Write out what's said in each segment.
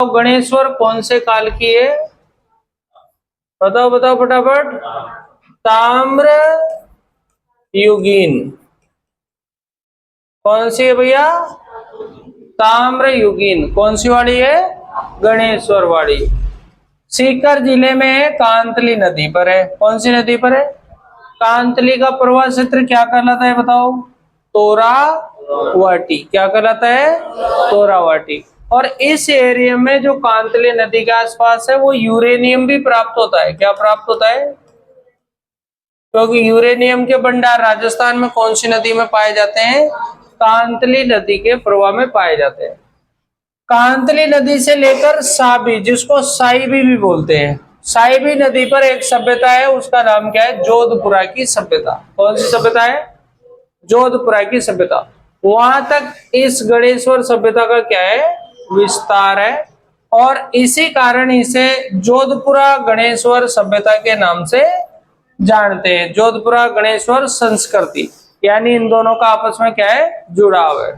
तो गणेश्वर कौन से काल की है? बताओ बताओ फटाफट। ताम्र युगीन। कौन सी है भैया? ताम्र युगीन। कौन सी वाली है? गणेश्वर वाली। सीकर जिले में है, कांतली नदी पर है। कौन सी नदी पर है? कांतली का प्रवाह क्षेत्र क्या कहलाता है बताओ? तोरावाटी। क्या कहलाता है? तोरावाटी। और इस एरिया में जो कांतली नदी के आसपास है वो यूरेनियम भी प्राप्त होता है। क्या प्राप्त होता है? क्योंकि यूरेनियम के भंडार राजस्थान में कौन सी नदी में पाए जाते हैं? कांतली नदी के प्रवाह में पाए जाते हैं। कांतली नदी से लेकर साबी, जिसको साइबी भी बोलते हैं, साइबी नदी पर एक सभ्यता है, उसका नाम क्या है? जोधपुरा की सभ्यता। कौन सी सभ्यता है? जोधपुरा की सभ्यता। वहां तक इस गणेश्वर सभ्यता का क्या है? विस्तार है। और इसी कारण इसे जोधपुरा गणेश्वर सभ्यता के नाम से जानते हैं। जोधपुरा गणेश्वर संस्कृति, यानी इन दोनों का आपस में क्या है? जुड़ाव है।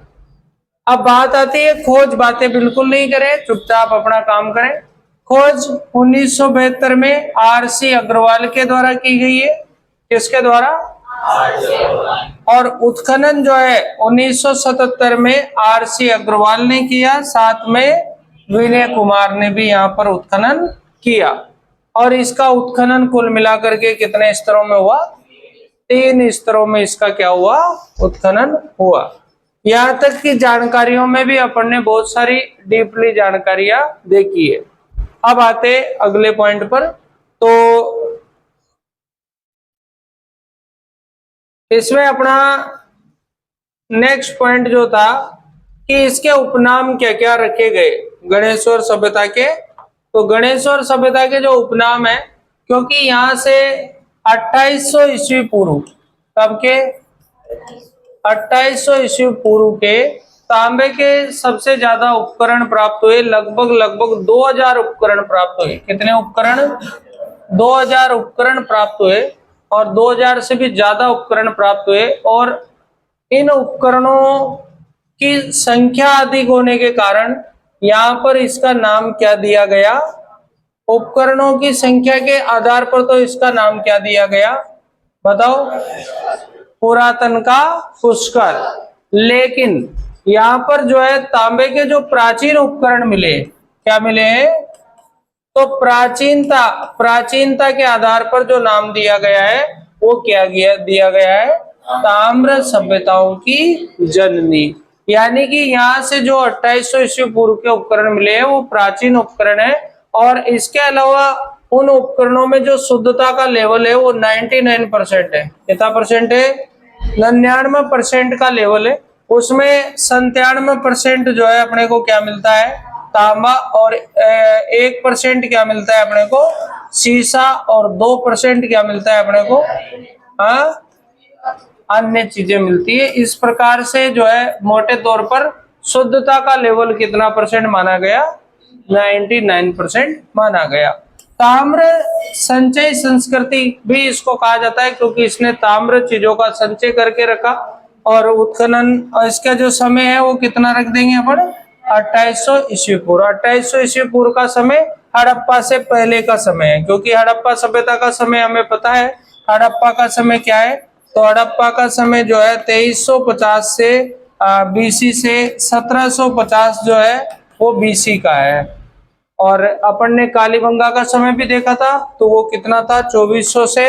अब बात आती है खोज। बातें बिल्कुल नहीं करें, चुपचाप अपना काम करें। खोज 1972 में आरसी अग्रवाल के द्वारा की गई है। किसके द्वारा? और उत्खनन जो है 1977 में आरसी अग्रवाल ने किया, साथ में विनय कुमार ने भी यहाँ पर उत्खनन किया। और इसका उत्खनन कुल मिलाकर के कितने स्तरों में हुआ? 3 स्तरों में इसका क्या हुआ? उत्खनन हुआ। यहाँ तक की जानकारियों में भी अपन ने बहुत सारी डीपली जानकारियां देखी है। अब आते अगले पॉइंट पर। तो इसमें अपना नेक्स्ट पॉइंट जो था कि इसके उपनाम क्या क्या रखे गए गणेश्वर सभ्यता के। तो गणेश्वर सभ्यता के जो उपनाम है, क्योंकि यहाँ से 2800 ईस्वी पूर्व, कब के? 2800 ईस्वी पूर्व के तांबे के सबसे ज्यादा उपकरण प्राप्त हुए। लगभग 2000 उपकरण प्राप्त हुए। कितने उपकरण? 2000 उपकरण प्राप्त हुए। और 2000 से भी ज्यादा उपकरण प्राप्त हुए। और इन उपकरणों की संख्या अधिक होने के कारण यहाँ पर इसका नाम क्या दिया गया? उपकरणों की संख्या के आधार पर तो इसका नाम क्या दिया गया बताओ? पुरातन का पुष्कर। लेकिन यहाँ पर जो है तांबे के जो प्राचीन उपकरण मिले, क्या मिले हैं? तो प्राचीनता के आधार पर जो नाम दिया गया है वो क्या दिया गया है? ताम्र सभ्यताओं की जननी। यानी कि यहाँ से जो 2800 ईस्वी पूर्व के उपकरण मिले हैं वो प्राचीन उपकरण है। और इसके अलावा उन उपकरणों में जो शुद्धता का लेवल है वो 99% है। कितना परसेंट है? 99% का लेवल है। उसमें 97% जो है अपने को क्या मिलता है? तांबा। और 1% क्या मिलता है अपने को? सीसा। और 2% क्या मिलता है अपने को? अन्य चीजें मिलती है। इस प्रकार से जो है मोटे तौर पर शुद्धता का लेवल कितना परसेंट माना गया? 99% माना गया। ताम्र संचय संस्कृति भी इसको कहा जाता है, क्योंकि इसने ताम्र चीजों का संचय करके रखा। और उत्खनन, और इसका जो समय है वो कितना रख देंगे अपन? 2800 ईस्वी पूर्व। 2800 ईस्वी पूर्व का समय हड़प्पा से पहले का समय है, क्योंकि हड़प्पा सभ्यता का समय हमें पता है। हड़प्पा का समय क्या है? तो हड़प्पा का समय जो है 2350 से बीसी से 1750 जो है वो बीसी का है। और अपन ने कालीबंगा का समय भी देखा था, तो वो कितना था? 2400 से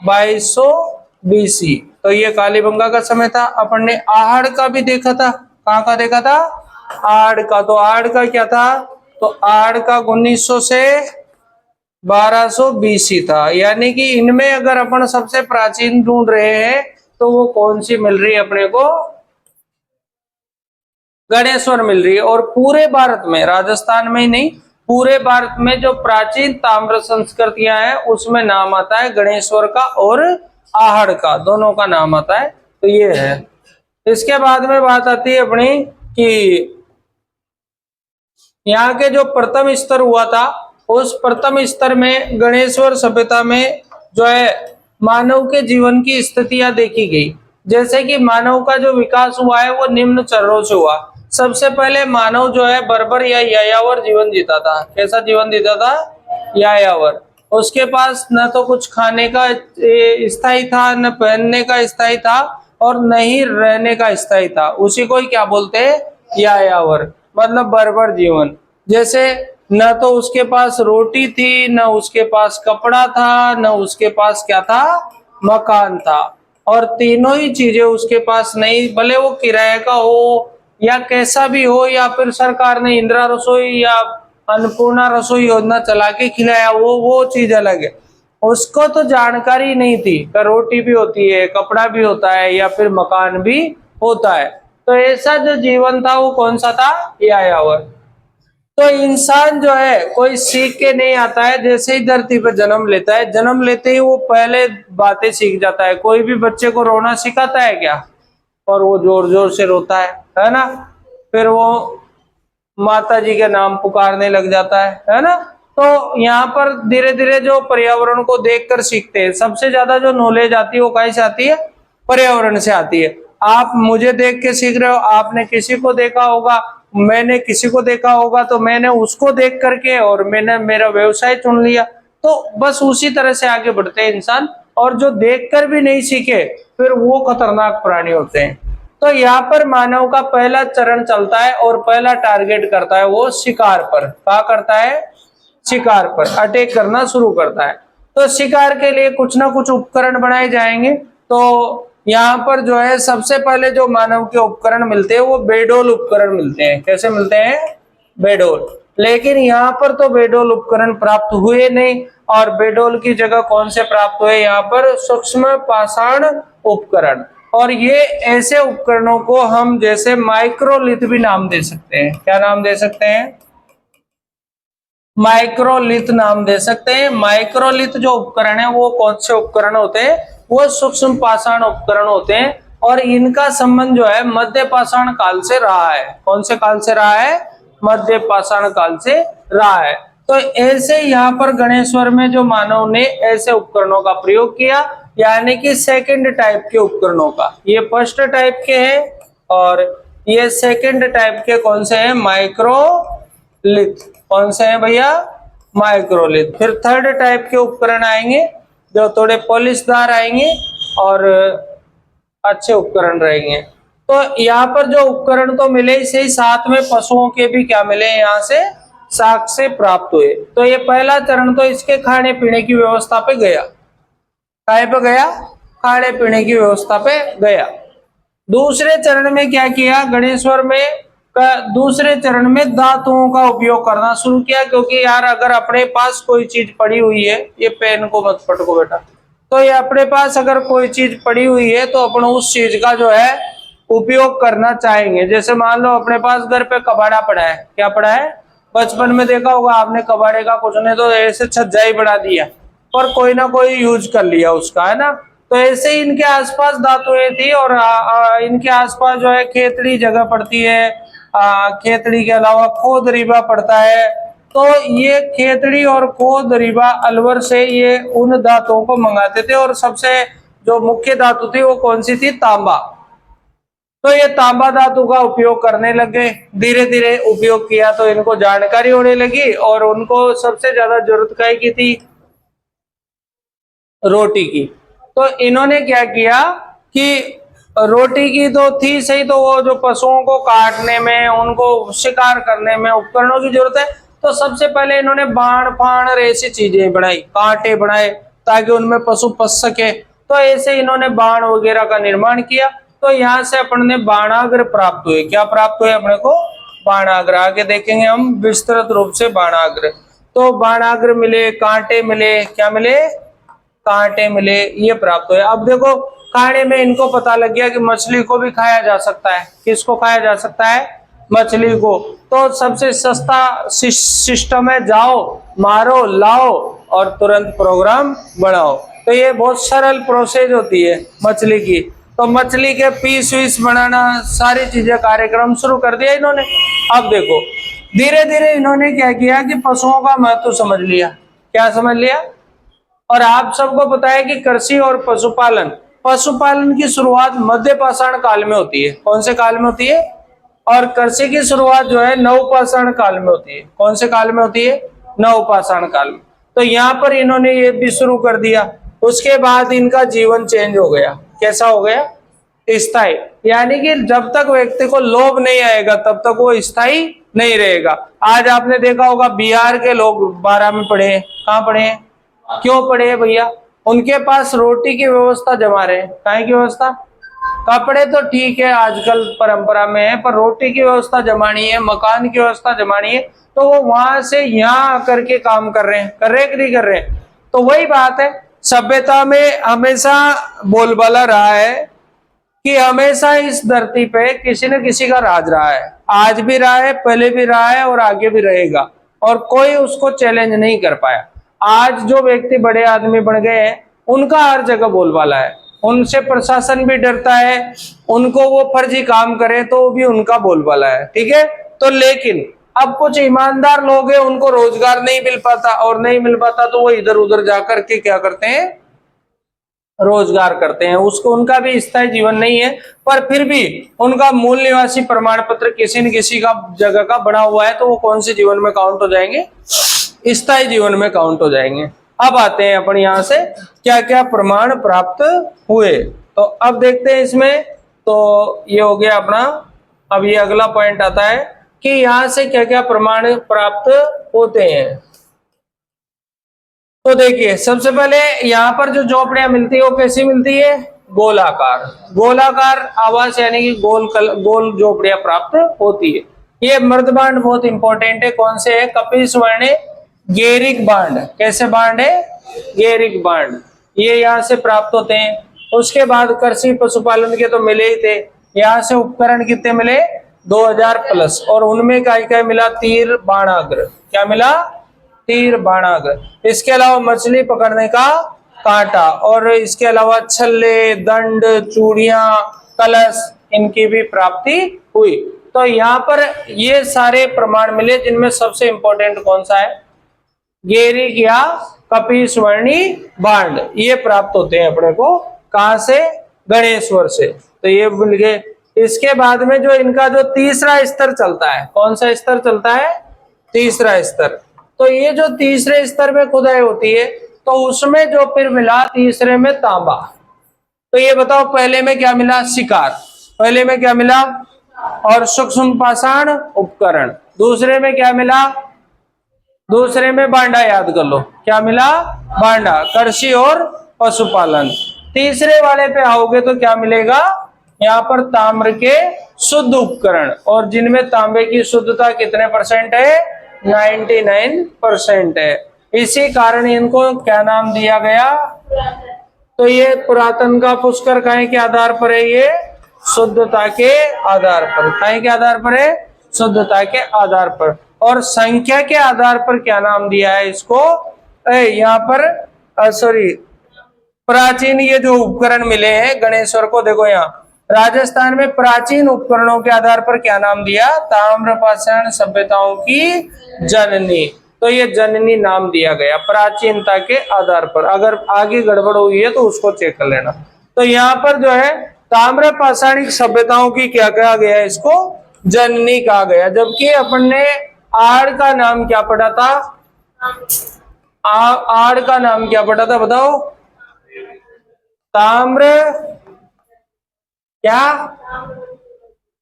2200 बीसी। तो ये कालीबंगा का समय था। अपन ने आहड़ का भी देखा था। कहाँ का देखा था? आहड़ का। तो आहड़ का क्या था? तो आहड़ का 1900 से 1200 बीसी था। यानी कि इनमें अगर अपन सबसे प्राचीन ढूंढ रहे हैं तो वो कौन सी मिल रही है अपने को? गणेश्वर मिल रही है। और पूरे भारत में, राजस्थान में ही नहीं, पूरे भारत में जो प्राचीन ताम्र संस्कृतियां हैं उसमें नाम आता है गणेश्वर का और आहड़ का, दोनों का नाम आता है। तो ये है। इसके बाद में बात आती है अपनी कि यहाँ के जो प्रथम स्तर हुआ था, उस प्रथम स्तर में गणेश्वर सभ्यता में जो है मानव के जीवन की स्थितियां देखी गई। जैसे कि मानव का जो विकास हुआ है वो निम्न चरणों से हुआ। सबसे पहले मानव जो है बर्बर या यायावर जीवन जीता था। कैसा जीवन जीता था? यायावर। उसके पास न तो कुछ खाने का स्थायी था, न पहनने का स्थायी था, और न ही रहने का स्थायी था। उसी को ही क्या बोलते हैं? यायावर, मतलब बर्बर जीवन। जैसे न तो उसके पास रोटी थी, न उसके पास कपड़ा था, न उसके पास क्या था? मकान था। और तीनों ही चीजें उसके पास नहीं, भले वो किराए का हो या कैसा भी हो, या फिर सरकार ने इंदिरा रसोई या अन्नपूर्णा रसोई योजना चला के खिलाया, वो चीज अलग है। उसको तो जानकारी नहीं थी कि रोटी भी होती है, कपड़ा भी होता है, या फिर मकान भी होता है। तो ऐसा जो जीवन था वो कौन सा था? यायावर। तो इंसान जो है कोई सीख के नहीं आता है। जैसे ही धरती पर जन्म लेता है, जन्म लेते ही वो पहले बातें सीख जाता है। कोई भी बच्चे को रोना सिखाता है क्या? और वो जोर जोर से रोता है ना? फिर वो माता जी के नाम पुकारने लग जाता है ना? तो यहाँ पर धीरे धीरे जो पर्यावरण को देखकर सीखते हैं, सबसे ज्यादा जो नॉलेज आती है वो कहीं से आती है? पर्यावरण से आती है। आप मुझे देख के सीख रहे हो, आपने किसी को देखा होगा, मैंने किसी को देखा होगा, तो मैंने उसको देख करके और मैंने मेरा व्यवसाय चुन लिया। तो बस उसी तरह से आगे बढ़ते हैं इंसान। और जो देखकर भी नहीं सीखे, फिर वो खतरनाक प्राणी होते हैं। तो यहाँ पर मानव का पहला चरण चलता है और पहला टारगेट करता है वो शिकार पर। क्या करता है? शिकार पर अटैक करना शुरू करता है। तो शिकार के लिए कुछ ना कुछ उपकरण बनाए जाएंगे। तो यहाँ पर जो है सबसे पहले जो मानव के उपकरण मिलते हैं वो बेडोल उपकरण मिलते हैं। कैसे मिलते हैं? बेडोल। लेकिन यहाँ पर तो बेडोल उपकरण प्राप्त हुए नहीं, और बेडोल की जगह कौन से प्राप्त हुए? यहाँ पर सूक्ष्म पाषाण उपकरण। और ये ऐसे उपकरणों को हम जैसे माइक्रोलिथ भी नाम दे सकते हैं। क्या नाम दे सकते हैं? माइक्रोलिथ नाम दे सकते हैं। माइक्रोलिथ जो उपकरण है वो कौन से उपकरण होते हैं? वो सूक्ष्म पाषाण उपकरण होते हैं। और इनका संबंध जो है मध्य पाषाण काल से रहा है। कौन से काल से रहा है? मध्य पाषाण काल से रहा है। तो ऐसे यहाँ पर गणेश्वर में जो मानव ने ऐसे उपकरणों का प्रयोग किया, यानी कि सेकंड टाइप के उपकरणों का। ये फर्स्ट टाइप के हैं और ये सेकंड टाइप के कौन से हैं? माइक्रोलिथ। कौन से हैं भैया? माइक्रोलिथ। फिर थर्ड टाइप के उपकरण आएंगे जो थोड़े पॉलिशदार आएंगे और अच्छे उपकरण रहेंगे। तो यहाँ पर जो उपकरण तो मिले, इसे ही साथ में पशुओं के भी क्या मिले? यहाँ से शाक से प्राप्त हुए। तो ये पहला चरण तो इसके खाने पीने की व्यवस्था पे गया। काय पे गया? खाने पीने की व्यवस्था पे गया। दूसरे चरण में क्या किया गणेश्वर में? दूसरे चरण में धातुओं का उपयोग करना शुरू किया। क्योंकि यार अगर अपने पास कोई चीज पड़ी हुई है, ये पेन को मत पटको बेटा, तो ये अपने पास अगर कोई चीज पड़ी हुई है तो अपन उस चीज का जो है उपयोग करना चाहेंगे। जैसे मान लो अपने पास घर पे कबाड़ा पड़ा है। क्या पड़ा है? बचपन में देखा होगा आपने कबाड़े का, कुछ ने तो ऐसे छज्जा ही बना दिया, पर कोई ना कोई यूज कर लिया उसका, है ना? तो ऐसे ही इनके आसपास धातुएं थी और इनके आसपास जो है खेतड़ी जगह पड़ती है। खेतड़ी के अलावा खोद रीबा पड़ता है। तो ये खेतड़ी और खोद रीबा अलवर से ये उन धातुओं को मंगाते थे। और सबसे जो मुख्य धातु थी वो कौन सी थी? तांबा। तो ये तांबा धातु का उपयोग करने लगे। धीरे धीरे उपयोग किया तो इनको जानकारी होने लगी और उनको सबसे ज्यादा जरूरत काय की थी? रोटी की। तो इन्होंने क्या किया कि रोटी की तो थी सही, तो वो जो पशुओं को काटने में, उनको शिकार करने में उपकरणों की जरूरत है। तो सबसे पहले इन्होंने बाण फाण और ऐसी चीजें बनाई, कांटे बनाए ताकि उनमें पशु फंस सके। तो ऐसे इन्होंने बाण वगैरह का निर्माण किया। तो यहाँ से अपन ने बाणाग्र प्राप्त हुए। क्या प्राप्त हुए अपने को? बाणाग्र। आगे देखेंगे हम विस्तृत रूप से बाणाग्र। तो बाणाग्र मिले, कांटे मिले। क्या मिले? कांटे मिले, ये प्राप्त हुए। अब देखो खाने में इनको पता लग गया कि मछली को भी खाया जा सकता है। किसको खाया जा सकता है? मछली को। तो सबसे सस्ता सिस्टम है, जाओ मारो लाओ और तुरंत प्रोग्राम बनाओ। तो ये बहुत सरल प्रोसेस होती है मछली की। तो मछली के पीस वीस बनाना, सारी चीजें, कार्यक्रम शुरू कर दिया इन्होंने। अब देखो धीरे धीरे इन्होंने क्या किया कि पशुओं का महत्व समझ लिया। क्या समझ लिया? और आप सबको पता है कि कृषि और पशुपालन की शुरुआत मध्य पाषाण काल में होती है। कौन से काल में होती है? और कृषि की शुरुआत जो है नवपाषाण काल में होती है। कौन से काल में होती है? नवपाषाण काल में। तो यहाँ पर इन्होंने ये भी शुरू कर दिया। उसके बाद इनका जीवन चेंज हो गया। कैसा हो गया? स्थायी। यानी कि जब तक व्यक्ति को लोभ नहीं आएगा तब तक वो स्थायी नहीं रहेगा। आज आपने देखा होगा बिहार के लोग 12 में पढ़े हैं। कहाँ पढ़े हैं? क्यों पढ़े हैं भैया? उनके पास रोटी की व्यवस्था जमा रहे हैं। काहे की व्यवस्था? कपड़े तो ठीक है आजकल परंपरा में है, पर रोटी की व्यवस्था जमानी है, मकान की व्यवस्था जमानी है, तो वो वहां से यहाँ आकर के काम कर रहे हैं। कर रहे कि नहीं कर रहे? तो वही बात है, सभ्यता में हमेशा बोलबाला रहा है कि हमेशा इस धरती पे किसी न किसी का राज रहा है। आज भी रहा है, पहले भी रहा है और आगे भी रहेगा, और कोई उसको चैलेंज नहीं कर पाया। आज जो व्यक्ति बड़े आदमी बन गए हैं उनका हर जगह बोलबाला है, उनसे प्रशासन भी डरता है, उनको वो फर्जी काम करे तो भी उनका बोलबाला है। ठीक है, तो लेकिन अब कुछ ईमानदार लोग हैं, उनको रोजगार नहीं मिल पाता, और नहीं मिल पाता तो वो इधर उधर जाकर के क्या करते हैं? रोजगार करते हैं। उसको उनका भी स्थायी जीवन नहीं है, पर फिर भी उनका मूल निवासी प्रमाण पत्र किसी न किसी का जगह का बना हुआ है, तो वो कौन से जीवन में काउंट हो जाएंगे? स्थायी जीवन में काउंट हो जाएंगे। अब आते हैं अपन यहाँ से क्या क्या प्रमाण प्राप्त हुए। तो अब देखते हैं इसमें, तो ये हो गया अपना। अब ये अगला पॉइंट आता है कि यहाँ से क्या क्या प्रमाण प्राप्त होते हैं। तो देखिए, सबसे पहले यहाँ पर जो झोपड़ियां मिलती है वो कैसी मिलती है? गोलाकार। गोलाकार आवास यानी कि गोल झोपड़ियां प्राप्त होती है। ये मर्दबांड बहुत इंपॉर्टेंट है। कौन से है? कपिसवर्णी गेरिक बांड। कैसे बांड है? Gericke bond. ये यहाँ से प्राप्त होते हैं। उसके बाद कृषि पशुपालन के तो मिले ही थे। यहाँ से उपकरण कितने मिले? 2000 प्लस, और उनमें क्या मिला? तीर बाणाग्र। क्या मिला? तीर बाणाग्र। इसके अलावा मछली पकड़ने का कांटा, और इसके अलावा छल्ले, दंड, चूड़ियां, कलश, इनकी भी प्राप्ति हुई। तो यहाँ पर ये सारे प्रमाण मिले, जिनमें सबसे इंपॉर्टेंट कौन सा है? गेरिक या कपिसवर्णी बांड। ये प्राप्त होते हैं अपने को कहां से? गणेश्वर से। तो ये मिल गए। इसके बाद में जो इनका जो तीसरा स्तर चलता है, कौन सा स्तर चलता है? तीसरा स्तर। तो ये जो तीसरे स्तर में खुदाई होती है, तो उसमें जो फिर मिला तीसरे में तांबा। तो ये बताओ, पहले में क्या मिला? शिकार। पहले में क्या मिला? और सूक्ष्म पाषाण उपकरण। दूसरे में क्या मिला? दूसरे में बांडा। याद कर लो, क्या मिला? बांडा, कृषि और पशुपालन। तीसरे वाले पे आओगे तो क्या मिलेगा? यहाँ पर ताम्र के शुद्ध उपकरण, और जिनमें तांबे की शुद्धता कितने परसेंट है? 99% है। इसी कारण इनको क्या नाम दिया गया? तो ये पुरातन का पुष्कर काहे के आधार पर है? ये शुद्धता के आधार पर। काहे के आधार पर है? शुद्धता के आधार पर। और संख्या के आधार पर क्या नाम दिया है इसको? यहाँ पर सॉरी, प्राचीन ये जो उपकरण मिले हैं गणेश्वर को, देखो यहाँ राजस्थान में प्राचीन उपकरणों के आधार पर क्या नाम दिया? ताम्रपाषाण सभ्यताओं की जननी। तो ये जननी नाम दिया गया प्राचीनता के आधार पर। अगर आगे गड़बड़ हुई है तो उसको चेक कर लेना। तो यहाँ पर जो है ताम्रपाषाणिक सभ्यताओं की क्या कहा गया? इसको जननी कहा गया। जबकि अपन ने आड़ का नाम क्या पढ़ा था? आड़ का नाम क्या पढ़ा था बताओ? ताम्र क्या?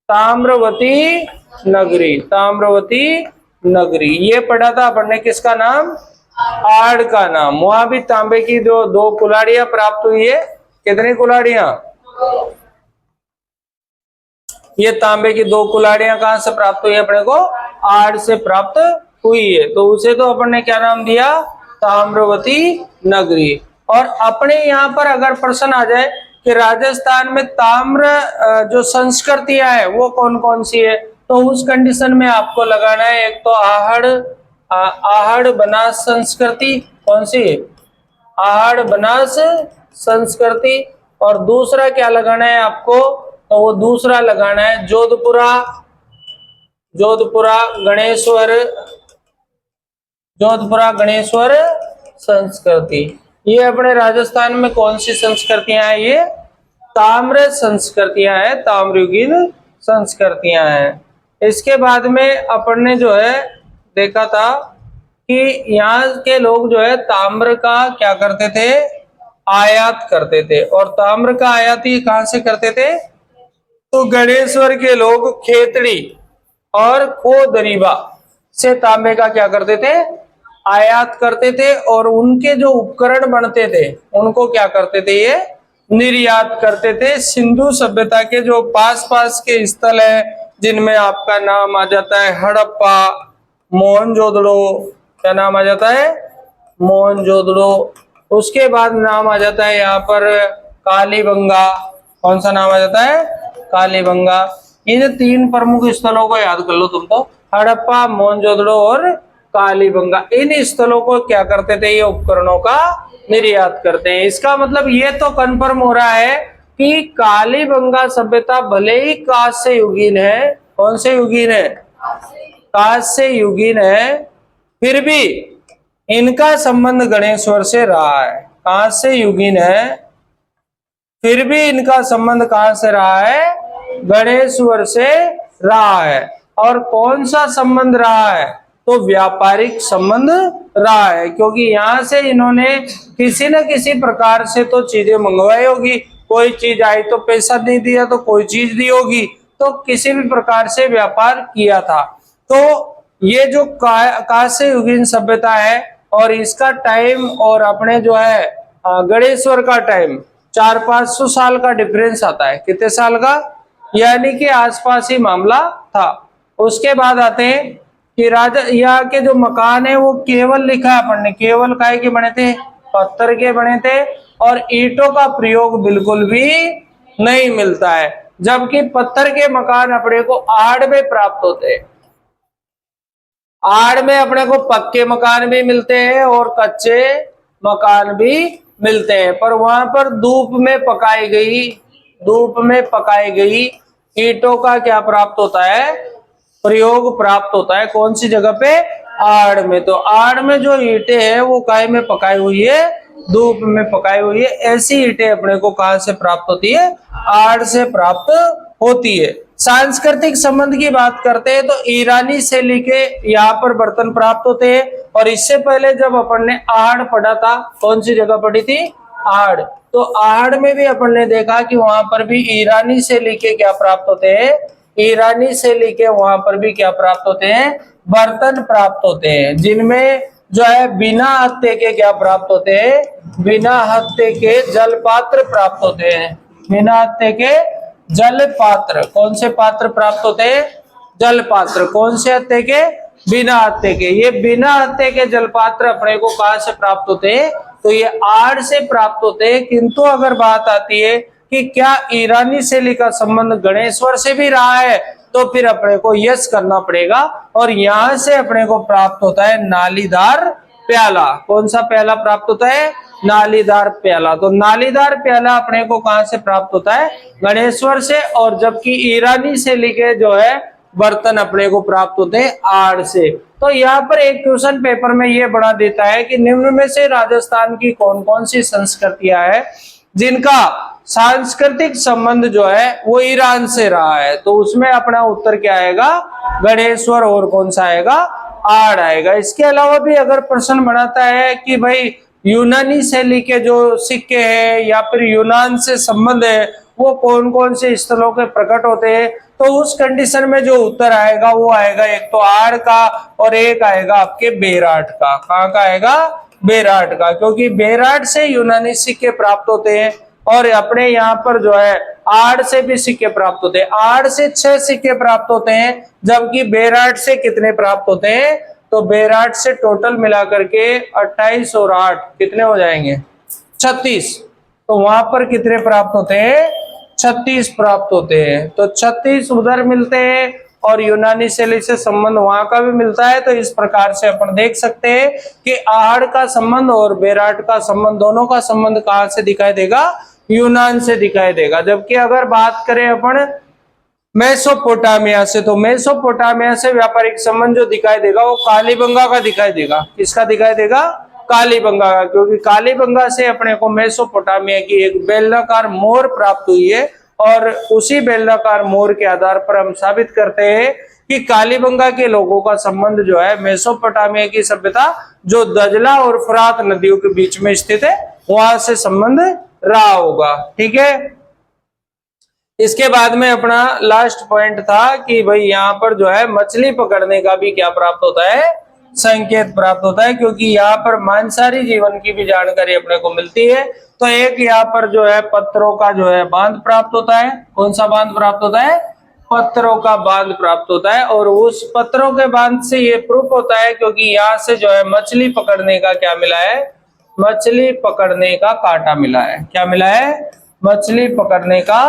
ताम्रवती नगरी। ताम्रवती नगरी ये पढ़ा था अपन ने। किसका नाम? आड़ का नाम। वहां भी तांबे की जो 2 कुल्हाड़ियां प्राप्त हुई है। कितनी कुल्हाड़ियां? ये तांबे की 2 कुल्हाड़ियां कहां से प्राप्त हुई है अपने को? आड़ से प्राप्त हुई है। तो उसे तो अपन ने क्या नाम दिया? ताम्रवती नगरी। और अपने यहाँ पर अगर प्रश्न आ जाए कि राजस्थान में ताम्र जो संस्कृतियां है वो कौन कौन सी है, तो उस कंडीशन में आपको लगाना है एक तो आहड़ बनास संस्कृति। कौन सी? आहड़ बनास संस्कृति। और दूसरा क्या लगाना है आपको? तो वो दूसरा लगाना है जोधपुरा गणेश्वर संस्कृति। ये अपने राजस्थान में कौन सी संस्कृतियां हैं? ये ताम्र संस्कृतियां हैं, ताम्रयुगीन संस्कृतियां हैं। इसके बाद में अपन ने जो है देखा था कि यहाँ के लोग जो है ताम्र का क्या करते थे, आयात करते थे। और ताम्र का आयात ही कहां से करते थे, तो गणेश्वर के लोग खेतड़ी और खोदरीबा से तांबे का क्या करते थे, आयात करते थे। और उनके जो उपकरण बनते थे उनको क्या करते थे, ये निर्यात करते थे। सिंधु सभ्यता के जो पास पास के स्थल है जिनमें आपका नाम आ जाता है हड़प्पा, मोहनजोदड़ो, क्या नाम आ जाता है, मोहनजोदड़ो। उसके बाद नाम आ जाता है यहाँ पर कालीबंगा। कौन सा नाम आ जाता है, कालीबंगा। ये 3 प्रमुख स्थलों को याद कर लो तुम तो, हड़प्पा, मोहनजोदड़ो और कालीबंगा। इन स्थलों को क्या करते थे, ये उपकरणों का निर्यात करते हैं। इसका मतलब ये तो कंफर्म हो रहा है कि कालीबंगा सभ्यता भले ही कांस्य युगीन है, कौन से युगीन है, कांस्य युगीन है, फिर भी इनका संबंध गणेश्वर से रहा है। कांस्य युगीन है, फिर भी इनका संबंध कहां से रहा है, गणेश्वर से रहा है। और कौन सा संबंध रहा है, तो व्यापारिक संबंध रहा है, क्योंकि यहां से इन्होंने किसी न किसी प्रकार से तो चीजें मंगवाई होगी। कोई चीज आई तो पैसा नहीं दिया, तो कोई चीज दी होगी, तो किसी भी प्रकार से व्यापार किया था। तो ये जो कांस्य युगीन सभ्यता है और इसका टाइम और अपने जो है गणेश्वर का टाइम 400-500 साल का डिफरेंस आता है। कितने साल का, यानी कि आसपास ही मामला था। उसके बाद आते हैं कि राजा यहाँ के जो मकान है वो केवल लिखा है अपन ने, केवल काय के बने थे, पत्थर के बने थे। और ईंटों का प्रयोग बिल्कुल भी नहीं मिलता है, जबकि पत्थर के मकान अपने को आड़ में प्राप्त होते हैं। आड़ में अपने को पक्के मकान भी मिलते हैं और कच्चे मकान भी मिलते हैं, पर वहां पर धूप में पकाई गई ईंटों का क्या प्राप्त होता है, प्रयोग प्राप्त होता है। कौन सी जगह पे, आड़ में। तो आड़ में जो ईंटें हैं वो काय में पकाई हुई है, धूप में पकाई हुई है। ऐसी ईंटें अपने को कहां से प्राप्त होती है, आड़ से प्राप्त होती है। सांस्कृतिक संबंध की बात करते हैं तो ईरानी शैली के यहाँ पर बर्तन प्राप्त होते हैं। और इससे पहले जब अपन ने आड़ पढ़ा था, कौन सी जगह पढ़ी थी, आड़, तो आड़ में भी अपन ने देखा कि वहां पर भी ईरानी शैली के क्या प्राप्त होते हैं, ईरानी शैली के वहां पर भी क्या प्राप्त होते हैं, बर्तन प्राप्त होते हैं, जिनमें जो है बिना हत्थे के क्या प्राप्त होते हैं, बिना हत्थे के जल पात्र प्राप्त होते हैं। बिना हत्थे के जल पात्र, कौन से पात्र प्राप्त होते हैं, जल पात्र। कौन से हत्थे के, बिना हत्थे के। ये बिना हत्थे के जल पात्र अपने को कहां से प्राप्त होते हैं, तो ये आड़ से प्राप्त होते हैं। किंतु अगर बात आती है कि क्या ईरानी शैली का संबंध गणेश्वर से भी रहा है, तो फिर अपने को यस करना पड़ेगा। और यहां से अपने को प्राप्त होता है नालीदार प्याला। कौन सा प्याला प्राप्त होता है, नालीदार प्याला। तो नालीदार प्याला अपने को कहां से प्राप्त होता है, गणेश्वर से। और जबकि ईरानी शैली के जो है बर्तन अपने को प्राप्त होते हैं आड़ से। तो यहाँ पर एक क्वेश्चन पेपर में ये बना देता है कि निम्न में से राजस्थान की कौन कौन सी संस्कृतियां हैं जिनका सांस्कृतिक संबंध जो है वो ईरान से रहा है। तो उसमें अपना उत्तर क्या आएगा, गणेश्वर, और कौन सा आएगा, आड़ आएगा। इसके अलावा भी अगर प्रश्न बनाता है कि भाई यूनानी शैली के जो सिक्के हैं या फिर यूनान से संबंध है वो कौन कौन से स्थलों के प्रकट होते हैं, तो उस कंडीशन में जो उत्तर आएगा वो आएगा एक तो आड़ का और एक आएगा आपके बेराट का। कहाँ का आएगा, बेराट का, क्योंकि बेराट से यूनानी सिक्के प्राप्त होते हैं और अपने यहाँ पर जो है आड़ से भी सिक्के प्राप्त होते हैं। आड़ से 6 सिक्के प्राप्त होते हैं, जबकि बेराट से कितने प्राप्त होते हैं, तो बेराट से टोटल मिलाकर के 28 और 8 कितने हो जाएंगे, 36। तो वहां पर कितने प्राप्त होते हैं, 36 प्राप्त होते हैं। तो 36 उधर मिलते हैं और यूनानी शैली से संबंध वहां का भी मिलता है। तो इस प्रकार से अपन देख सकते हैं कि आड़ का संबंध और बेराट का संबंध, दोनों का संबंध कहां से दिखाई देगा, यूनान से दिखाई देगा। जबकि अगर बात करें अपन मेसोपोटामिया से, तो मेसोपोटामिया से व्यापारिक संबंध जो दिखाई देगा वो कालीबंगा का दिखाई देगा। किसका दिखाई देगा, कालीबंगा का, क्योंकि कालीबंगा से अपने को मेसोपोटामिया की एक बेलनाकार मोहर प्राप्त हुई है। और उसी बेलनाकार मोहर के आधार पर हम साबित करते हैं कि कालीबंगा के लोगों का संबंध जो है मेसोपोटामिया की सभ्यता जो दजला और फुरात नदियों के बीच में स्थित है वहां से संबंध रहा होगा। ठीक है, इसके बाद में अपना लास्ट पॉइंट था कि भाई यहाँ पर जो है मछली पकड़ने का भी क्या प्राप्त होता है, संकेत प्राप्त होता है, क्योंकि यहाँ पर मांसाहारी जीवन की भी जानकारी अपने को मिलती है। तो एक यहाँ पर जो है पत्थरों का जो है बांध प्राप्त होता है। कौन सा बांध प्राप्त होता है? पत्थरों का बांध प्राप्त होता है। और उस पत्थरों के बांध से ये प्रूफ होता है क्योंकि यहाँ से जो है मछली पकड़ने का क्या मिला है, मछली पकड़ने का कांटा मिला है। क्या मिला है? मछली पकड़ने का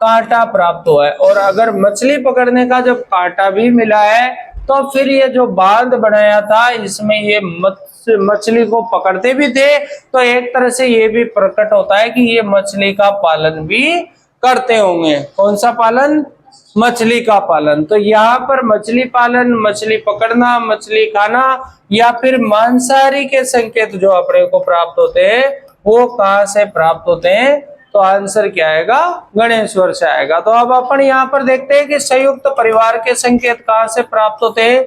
कांटा प्राप्त हुआ है। और अगर मछली पकड़ने का जब कांटा भी मिला है तो फिर ये जो बांध बनाया था इसमें ये मछली को पकड़ते भी थे, तो एक तरह से ये भी प्रकट होता है कि ये मछली का पालन भी करते होंगे। कौन सा पालन? मछली का पालन। तो यहाँ पर मछली पालन, मछली पकड़ना, मछली खाना या फिर मांसाहारी के संकेत जो अपने को प्राप्त होते हैं वो कहाँ से प्राप्त होते हैं? तो आंसर क्या आएगा? गणेश्वर से आएगा। तो अब अपन यहाँ पर देखते हैं कि संयुक्त परिवार के संकेत कहाँ से प्राप्त होते हैं।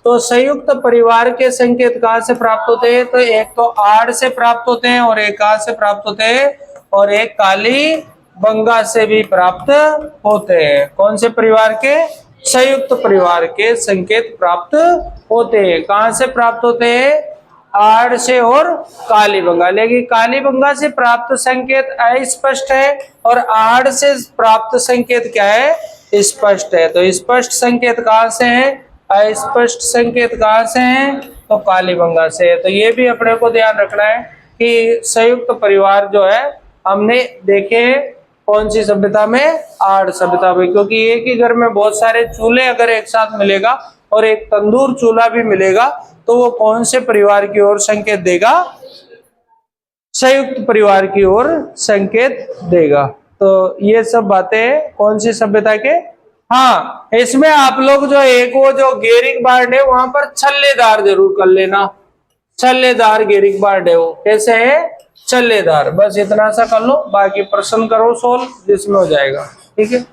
तो संयुक्त परिवार के संकेत कहाँ से प्राप्त होते हैं? तो एक तो आड़ से प्राप्त होते हैं और एक कहाँ से प्राप्त होते हैं, और एक काली बंगा से भी प्राप्त होते हैं। कौन से परिवार के? संयुक्त परिवार के संकेत प्राप्त होते हैं। कहाँ से प्राप्त होते हैं? आड़ से और कालीबंगा। लेकिन कालीबंगा से प्राप्त संकेत अस्पष्ट है और आड़ से प्राप्त संकेत क्या है? स्पष्ट है। तो स्पष्ट संकेत कहाँ से है? अस्पष्ट संकेत कहाँ से हैं? तो कालीबंगा से है। तो ये भी अपने को ध्यान रखना है कि संयुक्त परिवार जो है हमने देखे कौन सी सभ्यता में? आड़ सभ्यता में। क्योंकि एक ही घर में बहुत सारे चूल्हे अगर एक साथ मिलेगा और एक तंदूर चूल्हा भी मिलेगा तो वो कौन से परिवार की ओर संकेत देगा? संयुक्त परिवार की ओर संकेत देगा। तो ये सब बातें कौन सी सभ्यता के? हाँ, इसमें आप लोग जो एक वो जो गेरिक बार्ड है वहां पर छल्लेदार जरूर कर लेना। छल्लेदार गेरिक बार्ड है वो कैसे है? छल्लेदार। बस इतना सा कर लो, बाकी प्रश्न करो सोल्व जिसमें हो जाएगा। ठीक है।